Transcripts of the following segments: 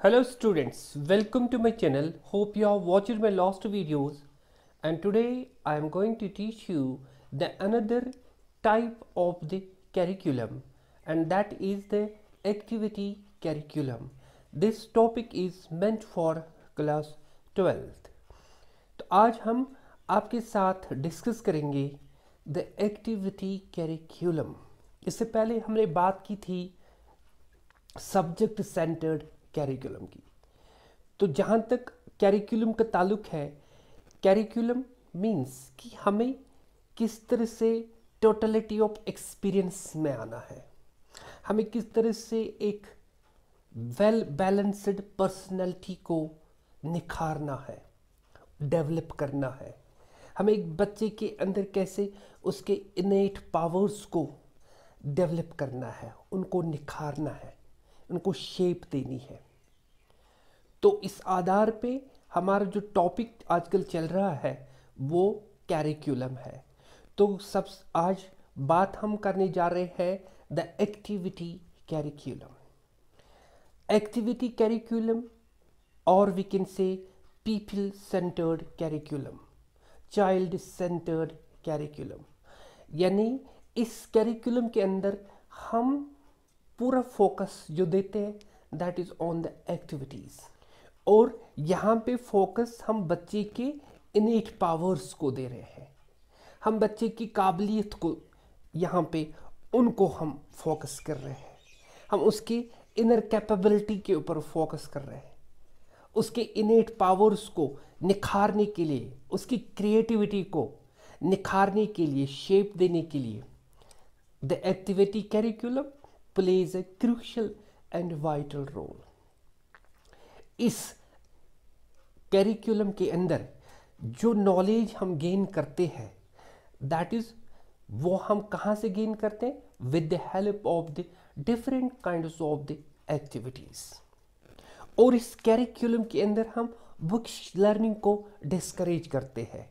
Hello students, welcome to my channel. Hope you have watched my last videos, and today I am going to teach you the another type of the curriculum, and that is the activity curriculum. This topic is meant for class 12th. तो आज हम आपके साथ discuss करेंगे the activity curriculum. इससे पहले हमने बात की थी सब्जेक्ट सेंटर्ड कैरिकुलम की। तो जहाँ तक कैरिकुलम का ताल्लुक है, कैरिकुलम मीन्स कि हमें किस तरह से टोटलिटी ऑफ एक्सपीरियंस में आना है, हमें किस तरह से एक वेल बैलेंस्ड पर्सनैलिटी को निखारना है, डेवलप करना है, हमें एक बच्चे के अंदर कैसे उसके इनेट पावर्स को डेवलप करना है, उनको निखारना है, उनको शेप देनी है। तो इस आधार पे हमारा जो टॉपिक आजकल चल रहा है वो कैरिकुलम है। तो सब आज बात हम करने जा रहे हैं the activity curriculum. Activity curriculum और we can say people centred curriculum, child centred curriculum. यानी इस कैरिकुलम के अंदर हम पूरा फोकस जो देते हैं that is on the activities, और यहाँ पे फोकस हम बच्चे के इनेट पावर्स को दे रहे हैं, हम बच्चे की काबिलियत को यहाँ पे उनको हम फोकस कर रहे हैं, हम उसके इनर कैपेबिलिटी के ऊपर फोकस कर रहे हैं, उसके इनेट पावर्स को निखारने के लिए, उसकी क्रिएटिविटी को निखारने के लिए, शेप देने के लिए the activity curriculum plays a crucial and vital role। इस कैरिकुलम के अंदर जो नॉलेज हम गेन करते हैं दैट इज वो हम कहाँ से गेन करते हैं? With the help of the different kinds of the activities. और इस कैरिकुलम के अंदर हम बुक्स लर्निंग को डिस्करेज करते हैं।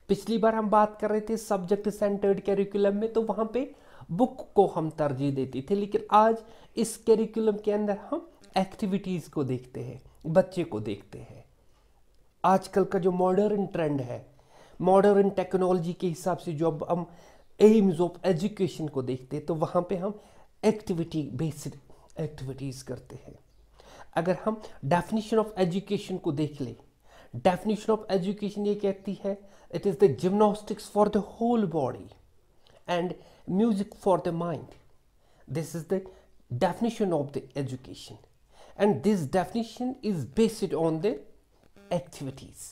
पिछली बार हम बात कर रहे थे सब्जेक्ट सेंटर्ड कैरिकुलम में, तो वहाँ पे बुक को हम तरजीह देते थे, लेकिन आज इस कैरिकुलम के अंदर हम एक्टिविटीज़ को देखते हैं, बच्चे को देखते हैं। आजकल का जो मॉडर्न ट्रेंड है, मॉडर्न टेक्नोलॉजी के हिसाब से जो अब हम एम्स ऑफ एजुकेशन को देखते हैं, तो वहाँ पे हम एक्टिविटी बेस्ड एक्टिविटीज़ करते हैं। अगर हम डेफिनेशन ऑफ एजुकेशन को देख लें, डेफिनेशन ऑफ एजुकेशन ये कहती है it is the gymnastics for the whole body and music for the mind. This is the definition of the education, and this definition is based on the activities।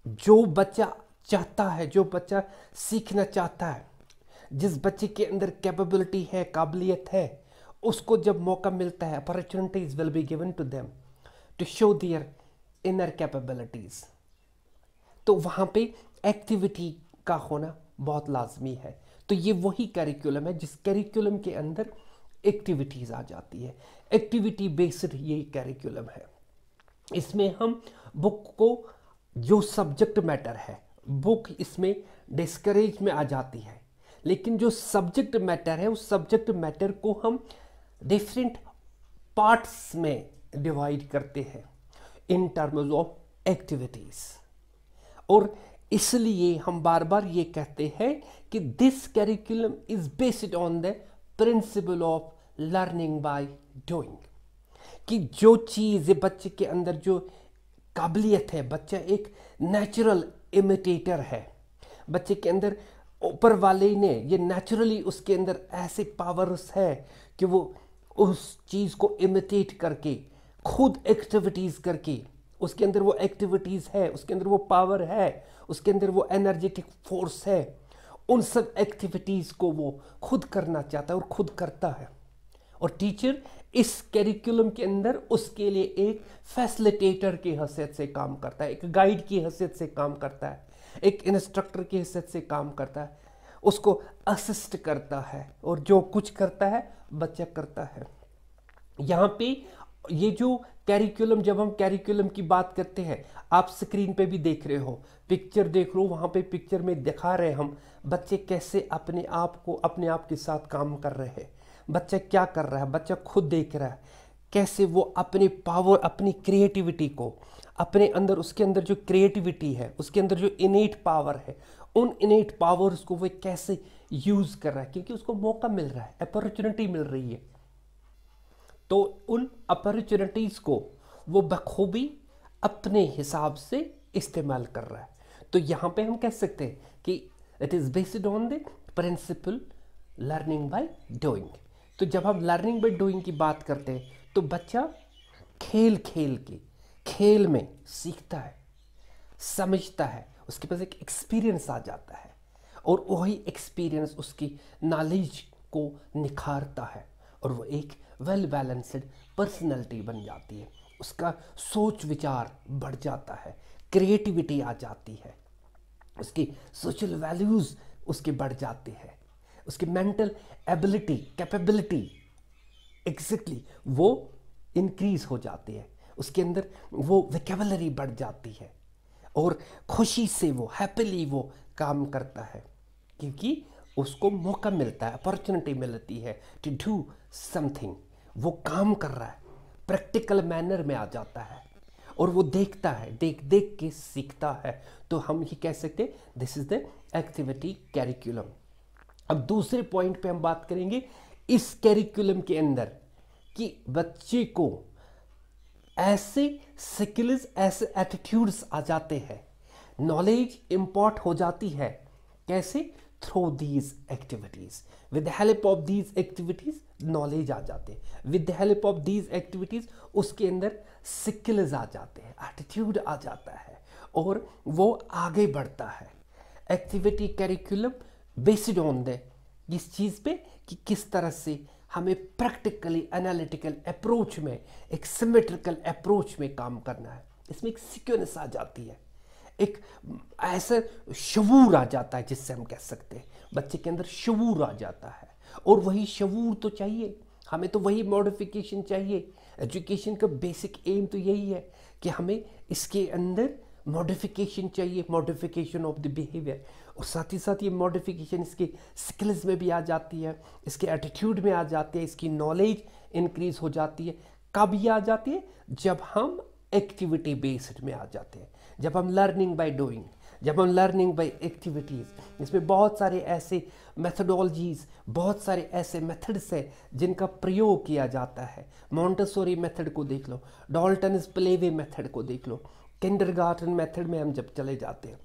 जो बच्चा चाहता है, जो बच्चा सीखना चाहता है, जिस बच्चे के अंदर कैपेबिलिटी है, काबिलियत है, उसको जब मौका मिलता है, opportunities will be given to them to show their inner capabilities। तो वहाँ पे एक्टिविटी का होना बहुत लाजमी है। तो ये वही कैरिकुलम है जिस कैरिकुलम के अंदर एक्टिविटीज़ आ जाती है, एक्टिविटी बेस्ड ये कैरिकुलम है। इसमें हम बुक को, जो सब्जेक्ट मैटर है, बुक इसमें डिस्करेज में आ जाती है, लेकिन जो सब्जेक्ट मैटर है उस सब्जेक्ट मैटर को हम डिफरेंट पार्ट्स में डिवाइड करते हैं इन टर्म्स ऑफ एक्टिविटीज़। और इसलिए हम बार बार ये कहते हैं कि this curriculum is based on the principle of learning by doing. कि जो चीज़ बच्चे के अंदर जो काबिलियत है, बच्चा एक नेचुरल इमिटेटर है, बच्चे के अंदर ऊपर वाले ने ये नेचुरली उसके अंदर ऐसे पावर्स है कि वो उस चीज़ को इमिटेट करके, खुद एक्टिविटीज़ करके, उसके अंदर वो एक्टिविटीज़ है, उसके अंदर वो पावर है, उसके अंदर वो एनर्जेटिक फोर्स है, उन सब एक्टिविटीज़ को वो खुद करना चाहता है और खुद करता है। और टीचर इस कैरिकुलम के अंदर उसके लिए एक फैसिलिटेटर की हैसियत से काम करता है, एक गाइड की हैसियत से काम करता है, एक इंस्ट्रक्टर की हैसियत से काम करता है, उसको असिस्ट करता है, और जो कुछ करता है बच्चा करता है। यहाँ पे ये जो कैरिकुलम, जब हम कैरिकुलम की बात करते हैं, आप स्क्रीन पे भी देख रहे हो, पिक्चर देख लो, वहाँ पे पिक्चर में दिखा रहे हैं हम बच्चे कैसे अपने आप को, अपने आप के साथ काम कर रहे हैं। बच्चा क्या कर रहा है, बच्चा खुद देख रहा है, कैसे वो अपने पावर, अपनी क्रिएटिविटी को, अपने अंदर, उसके अंदर जो क्रिएटिविटी है, उसके अंदर जो इनेट पावर है, उन इनेट पावर्स को वो कैसे यूज कर रहा है, क्योंकि उसको मौका मिल रहा है, अपॉर्चुनिटी मिल रही है। तो उन अपॉर्चुनिटीज को वो बखूबी अपने हिसाब से इस्तेमाल कर रहा है। तो यहां पे हम कह सकते हैं कि it is based on the principle learning by doing. तो जब हम लर्निंग बाय डूइंग की बात करते हैं तो बच्चा खेल में सीखता है, समझता है, उसके पास एक एक्सपीरियंस आ जाता है और वही एक्सपीरियंस उसकी नॉलेज को निखारता है और वो एक वेल बैलेंस्ड पर्सनैलिटी बन जाती है। उसका सोच विचार बढ़ जाता है, क्रिएटिविटी आ जाती है, उसकी सोशल वैल्यूज उसके बढ़ जाते हैं, उसकी मेंटल एबिलिटी, कैपेबिलिटी एग्जैक्टली वो इंक्रीज हो जाती है, उसके अंदर वो वोकैबुलरी बढ़ जाती है और खुशी से वो हैप्पीली वो काम करता है, क्योंकि उसको मौका मिलता है, अपॉर्चुनिटी मिलती है टू डू समथिंग। वो काम कर रहा है, प्रैक्टिकल मैनर में आ जाता है और वो देखता है, देख देख के सीखता है। तो हम ये कह सकते हैं this is the activity curriculum. अब दूसरे पॉइंट पे हम बात करेंगे इस कैरिकुलम के अंदर कि बच्चे को ऐसे स्किल्स, ऐसे एटीट्यूड्स आ जाते हैं, नॉलेज इंपॉर्ट हो जाती है। कैसे? Through these activities. With the help of these activities knowledge आ जाते हैं, with the help of these activities उसके अंदर स्किल्स आ जाते हैं, एटीट्यूड आ जाता है और वो आगे बढ़ता है। Activity curriculum based on the इस चीज़ पे कि किस तरह से हमें प्रैक्टिकली एनालिटिकल अप्रोच में, एक सिमेट्रिकल अप्रोच में काम करना है। इसमें एक सीक्वेंस आ जाती है, एक ऐसा शऊर आ जाता है जिससे हम कह सकते हैं बच्चे के अंदर शऊर आ जाता है। और वही शऊर तो चाहिए हमें, तो वही मॉडिफिकेशन चाहिए। एजुकेशन का बेसिक एम तो यही है कि हमें इसके अंदर मॉडिफिकेशन चाहिए, मॉडिफिकेशन ऑफ द बिहेवियर, और साथ ही साथ ये मॉडिफिकेशन इसके स्किल्स में भी आ जाती है, इसके एटीट्यूड में आ जाती है, इसकी नॉलेज इंक्रीज हो जाती है। कब ये आ जाती है? जब हम एक्टिविटी बेस्ड में आ जाते हैं, जब हम लर्निंग बाय डूइंग, जब हम लर्निंग बाय एक्टिविटीज़। इसमें बहुत सारे ऐसे मेथडोलॉजीज़, बहुत सारे ऐसे मेथड्स हैं जिनका प्रयोग किया जाता है। मॉन्टेसोरी मेथड को देख लो, डाल्टन्स प्लेवे मेथड को देख लो, किंडरगार्टन मेथड में हम जब चले जाते हैं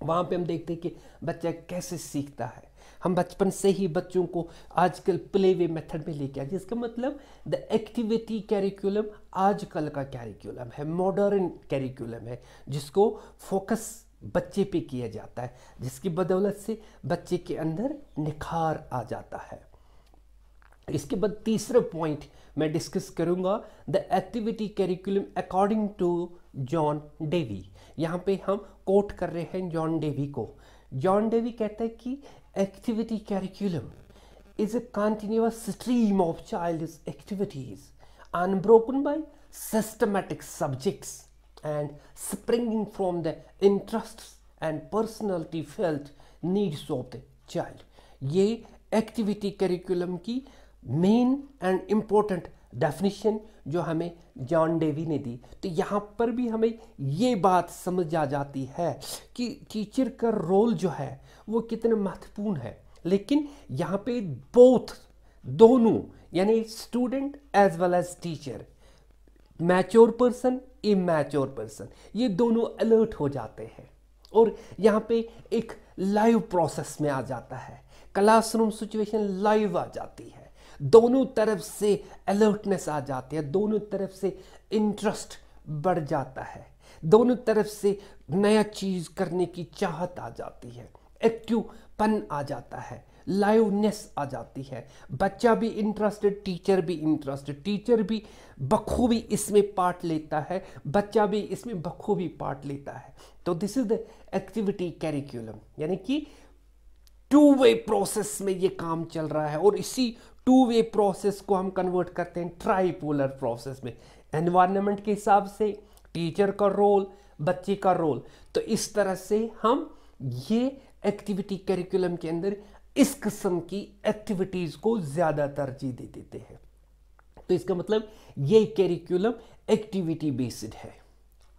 वहाँ पे हम देखते हैं कि बच्चा कैसे सीखता है। हम बचपन से ही बच्चों को आजकल प्ले वे मेथड में लेके आए, जिसका मतलब द एक्टिविटी कैरिकुलम आजकल का कैरिकुलम है, मॉडर्न कैरिकुलम है, जिसको फोकस बच्चे पे किया जाता है, जिसकी बदौलत से बच्चे के अंदर निखार आ जाता है। इसके बाद तीसरा पॉइंट मैं डिस्कस करूंगा, the activity curriculum according to John Dewey. यहाँ पे हम कोट कर रहे हैं जॉन डेवी को। जॉन डेवी कहता है कि activity curriculum is a continuous stream of child's activities unbroken by systematic subjects and springing from the interests and personality felt needs of the child। ये एक्टिविटी करिकुलम की main and important definition जो हमें John Dewey ने दी। तो यहाँ पर भी हमें ये बात समझ आ जाती है कि टीचर का रोल जो है वो कितना महत्वपूर्ण है। लेकिन यहाँ पे बोथ, दोनों, यानी student as well as teacher, mature person, immature person, ये दोनों अलर्ट हो जाते हैं और यहाँ पे एक लाइव प्रोसेस में आ जाता है। क्लासरूम सिचुएशन लाइव आ जाती है, दोनों तरफ से अलर्टनेस आ जाती है, दोनों तरफ से इंटरेस्ट बढ़ जाता है, दोनों तरफ से नया चीज करने की चाहत आ जाती है, एक्टिवपन आ जाता है, लाइवनेस आ जाती है। बच्चा भी इंटरेस्टेड, टीचर भी इंटरेस्टेड, टीचर भी बखूबी इसमें पार्ट लेता है, बच्चा भी इसमें बखूबी पार्ट लेता है। तो this is the activity curriculum, यानी कि टू वे प्रोसेस में ये काम चल रहा है और इसी टू वे प्रोसेस को हम कन्वर्ट करते हैं ट्राइपोलर प्रोसेस में। एनवायरनमेंट के हिसाब से टीचर का रोल, बच्चे का रोल, तो इस तरह से हम ये एक्टिविटी कैरिकुलम के अंदर इस किस्म की एक्टिविटीज को ज्यादा तरजीह दे देते हैं। तो इसका मतलब ये कैरिकुलम एक्टिविटी बेस्ड है,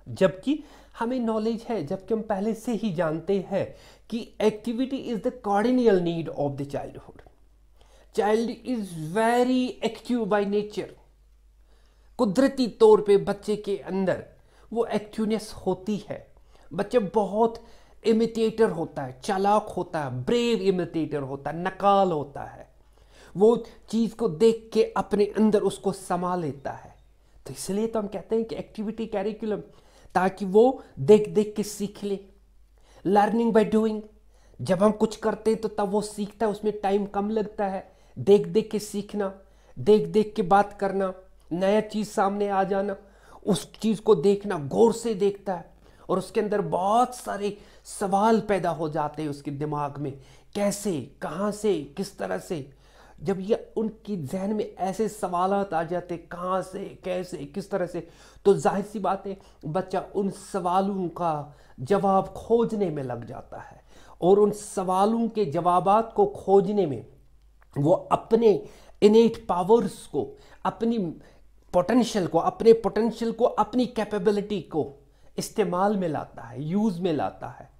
जबकि हमें नॉलेज है, जबकि हम पहले से ही जानते हैं कि activity is the cardinal need of the childhood. Child is very active by nature. कुदरती तौर पे बच्चे के अंदर वो एक्टिवनेस होती है। बच्चा बहुत इमिटेटर होता है, चालाक होता है, ब्रेव इमिटेटर होता है, नकाल होता है। वो चीज़ को देख के अपने अंदर उसको समा लेता है। तो इसलिए तो हम कहते हैं कि एक्टिविटी कैरिकुलम, ताकि वो देख देख के सीख ले। लर्निंग बाय डूइंग, जब हम कुछ करते हैं तो तब वो सीखता है, उसमें टाइम कम लगता है। देख देख के सीखना, देख देख के बात करना, नया चीज़ सामने आ जाना, उस चीज़ को देखना, गौर से देखता है और उसके अंदर बहुत सारे सवाल पैदा हो जाते हैं उसके दिमाग में, कैसे, कहाँ से, किस तरह से। जब ये उनकी जहन में ऐसे सवालात आ जाते, कहाँ से, कैसे, किस तरह से, तो जाहिर सी बात है बच्चा उन सवालों का जवाब खोजने में लग जाता है। और उन सवालों के जवाबात को खोजने में वो अपने इनेट पावर्स को, अपनी पोटेंशियल को, अपनी कैपेबिलिटी को इस्तेमाल में लाता है, यूज़ में लाता है।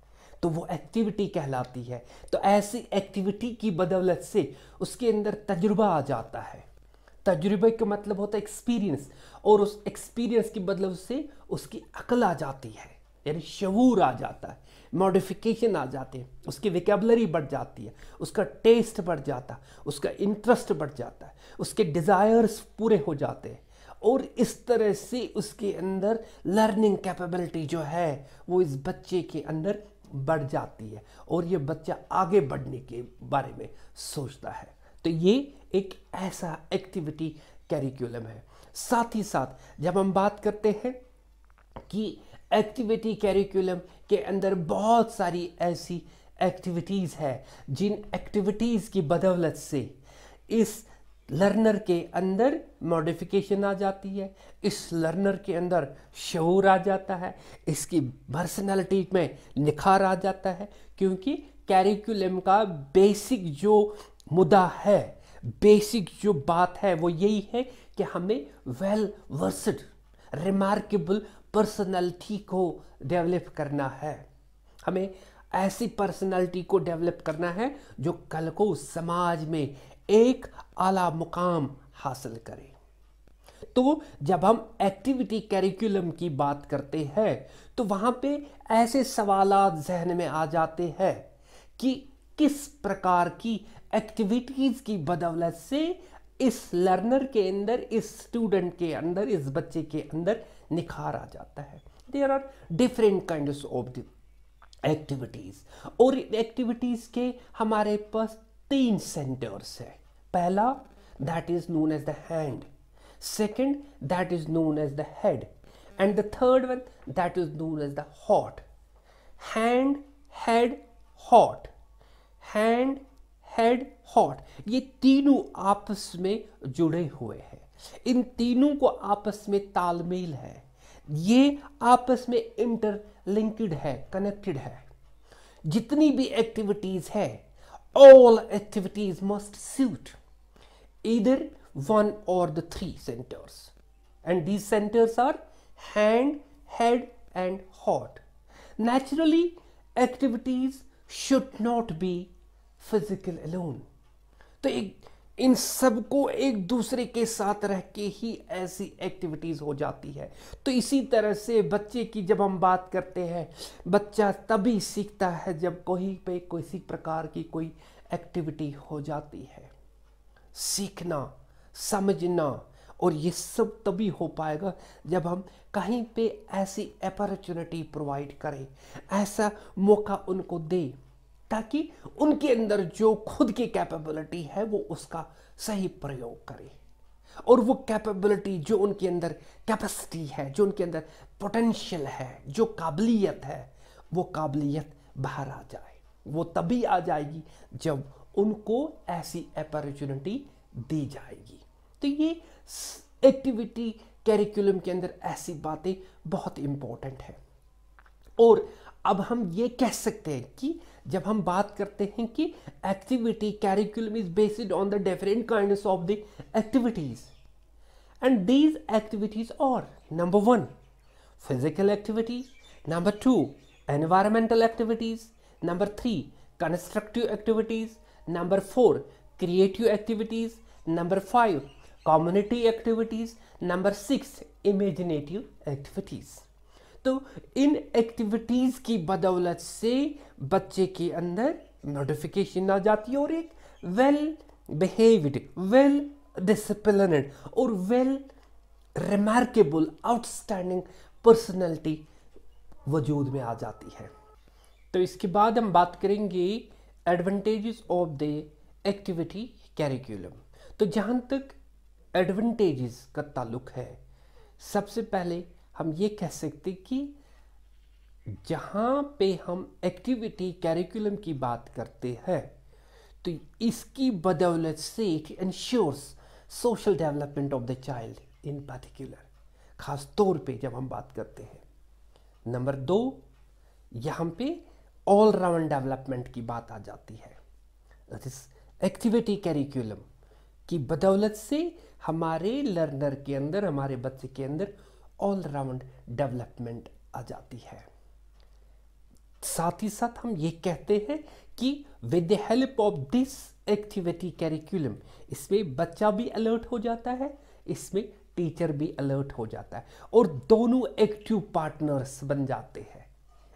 तो वो एक्टिविटी कहलाती है। तो ऐसी एक्टिविटी की बदौलत से उसके अंदर तजुर्बा आ जाता है। तजुर्बे का मतलब होता है एक्सपीरियंस, और उस एक्सपीरियंस की बदौलत से उसकी अक्ल आ जाती है, यानी शऊर आ जाता है, मॉडिफिकेशन आ जाते हैं, उसकी विकेबलरी बढ़ जाती है, उसका टेस्ट बढ़ जाता है, उसका इंटरेस्ट बढ़ जाता है, उसके डिज़ायर्स पूरे हो जाते हैं। और इस तरह से उसके अंदर लर्निंग कैपेबिलिटी जो है वो इस बच्चे के अंदर बढ़ जाती है और ये बच्चा आगे बढ़ने के बारे में सोचता है। तो ये एक ऐसा एक्टिविटी कैरिकुलम है। साथ ही साथ जब हम बात करते हैं कि एक्टिविटी कैरिकुलम के अंदर बहुत सारी ऐसी एक्टिविटीज़ है जिन एक्टिविटीज़ की बदौलत से इस लर्नर के अंदर मॉडिफिकेशन आ जाती है, इस लर्नर के अंदर शऊर आ जाता है, इसकी पर्सनालिटी में निखार आ जाता है। क्योंकि कैरिकुलम का बेसिक जो मुद्दा है, बेसिक जो बात है वो यही है कि हमें वेल वर्सड रिमार्केबल पर्सनालिटी को डेवलप करना है। हमें ऐसी पर्सनालिटी को डेवलप करना है जो कल को समाज में एक आला मुकाम हासिल करे। तो जब हम एक्टिविटी कैरिकुलम की बात करते हैं तो वहाँ पे ऐसे सवालात जहन में आ जाते हैं कि किस प्रकार की एक्टिविटीज़ की बदौलत से इस लर्नर के अंदर, इस स्टूडेंट के अंदर, इस बच्चे के अंदर निखार आ जाता है। There are different kinds of the activities, और एक्टिविटीज़ के हमारे पास 3 सेंटर्स है। पहला that is known as the hand, second that is known as the head, and the third one that is known as the heart. Hand, head, heart, hand, head, heart, ये तीनों आपस में जुड़े हुए हैं। इन तीनों को आपस में तालमेल है, ये आपस में इंटरलिंक्ड है, कनेक्टेड है। जितनी भी एक्टिविटीज है, all activities must suit either one or the 3 centers, and these centers are hand, head and heart. Naturally, activities should not be physical alone. तो इन सबको एक दूसरे के साथ रह के ही ऐसी एक्टिविटीज़ हो जाती है। तो इसी तरह से बच्चे की जब हम बात करते हैं, बच्चा तभी सीखता है जब कहीं पे किसी प्रकार की कोई एक्टिविटी हो जाती है। सीखना, समझना, और ये सब तभी हो पाएगा जब हम कहीं पे ऐसी अपॉर्चुनिटी प्रोवाइड करें, ऐसा मौका उनको दें, ताकि उनके अंदर जो खुद की कैपेबिलिटी है वो उसका सही प्रयोग करें, और वो कैपेबिलिटी जो उनके अंदर कैपेसिटी है, जो उनके अंदर पोटेंशियल है, जो काबिलियत है, वो काबिलियत बाहर आ जाए। वो तभी आ जाएगी जब उनको ऐसी अपॉर्चुनिटी दी जाएगी। तो ये एक्टिविटी कैरिकुलम के अंदर ऐसी बातें बहुत इंपॉर्टेंट है। और अब हम ये कह सकते हैं कि जब हम बात करते हैं कि activity curriculum is based on the different kinds of the activities, And these activities are: number 1, physical activity; number 2, environmental activities; number 3, constructive activities; number 4, creative activities; number 5, community activities; number 6, imaginative activities. तो इन activities की बदौलत से बच्चे के अंदर notification आ जाती है और एक वेल बिहेव्ड, वेल डिसिप्लिन्ड और वेल रिमार्केबल, आउटस्टैंडिंग पर्सनैलिटी वजूद में आ जाती है। तो इसके बाद हम बात करेंगे advantages of the activity curriculum. तो जहाँ तक एडवांटेजेस का ताल्लुक है, सबसे पहले हम ये कह सकते कि जहाँ पे हम एक्टिविटी कैरिकुलम की बात करते हैं तो इसकी बदौलत से it ensures social development of the child in particular, खास तौर पे जब हम बात करते हैं। नंबर 2, यहाँ पे ऑल राउंड डेवलपमेंट की बात आ जाती है। एक्टिविटी कैरिकुलम की बदौलत से हमारे लर्नर के अंदर, हमारे बच्चे के अंदर ऑल राउंड डेवलपमेंट आ जाती है। साथ ही साथ हम ये कहते हैं कि with the help of this activity curriculum, इसमें बच्चा भी अलर्ट हो जाता है, इसमें टीचर भी अलर्ट हो जाता है और दोनों एक्टिव पार्टनर्स बन जाते हैं।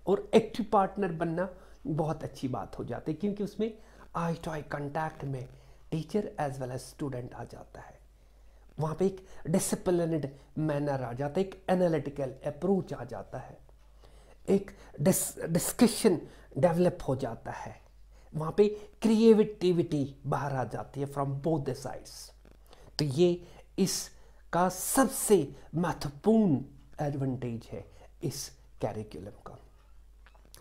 और एक्टिव पार्टनर बनना बहुत अच्छी बात हो जाती है क्योंकि उसमें आई टू आई कांटेक्ट में teacher as well as student आ जाता है। वहाँ पे एक डिसिप्लिन्ड मैनर आ जाता है, एक एनालिटिकल अप्रोच आ जाता है, एक डिस्कशन डेवलप हो जाता है, वहाँ पे क्रिएटिविटी बाहर आ जाती है फ्रॉम बोथ द साइड्स। तो ये इसका सबसे महत्वपूर्ण एडवांटेज है इस कैरिकुलम का।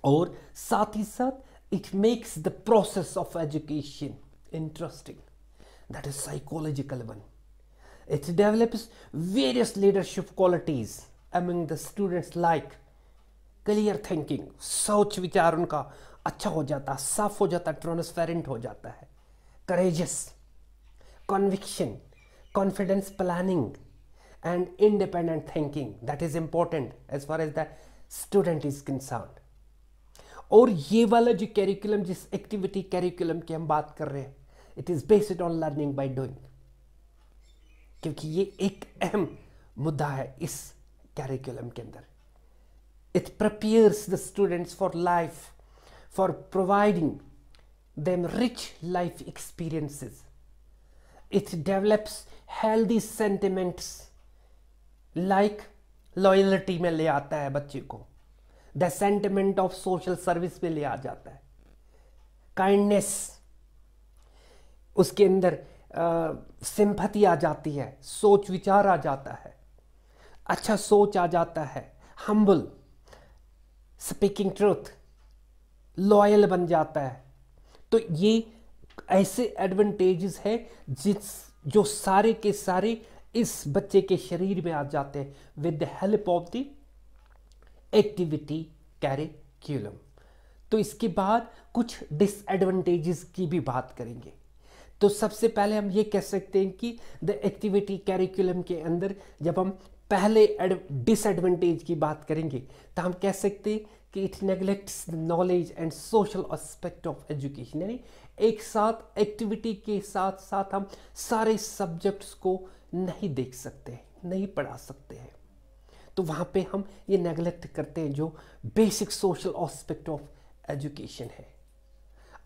और साथ ही साथ it makes the process of education interesting, that is psychological one. It develops various leadership qualities among the students like clear thinking, सोच विचार उनका अच्छा हो जाता है, साफ हो जाता है, ट्रांसपेरेंट हो जाता है, courageous, conviction, confidence planning and independent thinking, that is important as far as the student is concerned. और ये वाला जो कैरिकुलम, जिस एक्टिविटी कैरिकुलम की हम बात कर रहे हैं, it is based on learning by doing, क्योंकि ये एक अहम मुद्दा है इस कैरिकुलम के अंदर। It prepares the students for life, for providing them rich life experiences. It develops healthy sentiments like loyalty में ले आता है बच्चे को, the sentiment of social service में ले आ जाता है, काइंडनेस, उसके अंदर सिंपैथी आ जाती है, सोच विचार आ जाता है, अच्छा सोच आ जाता है, हम्बल, स्पीकिंग ट्रूथ, लॉयल बन जाता है। तो ये ऐसे एडवांटेजेस है जो सारे के सारे इस बच्चे के शरीर में आ जाते हैं with the help of the activity curriculum. तो इसके बाद कुछ डिसएडवांटेजेस की भी बात करेंगे। तो सबसे पहले हम ये कह सकते हैं कि द एक्टिविटी कैरिकुलम के अंदर जब हम पहले डिसएडवांटेज की बात करेंगे तो हम कह सकते हैं कि it neglects the knowledge and social aspect of education, यानी एक साथ एक्टिविटी के साथ साथ हम सारे सब्जेक्ट्स को नहीं देख सकते, नहीं पढ़ा सकते हैं। तो वहाँ पे हम ये नेग्लेक्ट करते हैं जो basic social aspect of education है।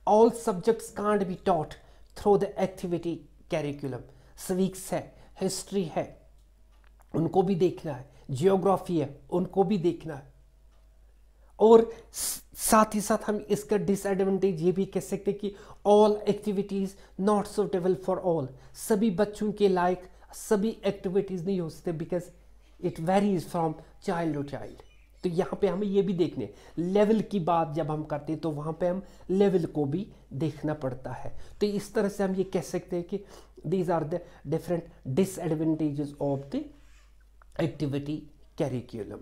All subjects can't be taught through the activity curriculum. Civics है, हिस्ट्री है, उनको भी देखना है, जियोग्राफी है, उनको भी देखना है। और साथ ही साथ हम इसका डिसएडवांटेज ये भी कह सकते हैं कि all activities not suitable for all, सभी बच्चों के लायक सभी एक्टिविटीज नहीं हो सकते, because it varies from child to child. तो यहाँ पे हमें ये भी देखने लेवल की बात जब हम करते हैं तो वहाँ पे हम लेवल को भी देखना पड़ता है। तो इस तरह से हम ये कह सकते हैं कि these are the different disadvantages of the activity curriculum.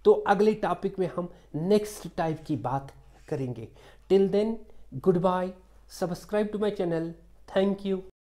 तो अगले टॉपिक में हम नेक्स्ट टाइप की बात करेंगे। Till then goodbye, subscribe to my channel, thank you.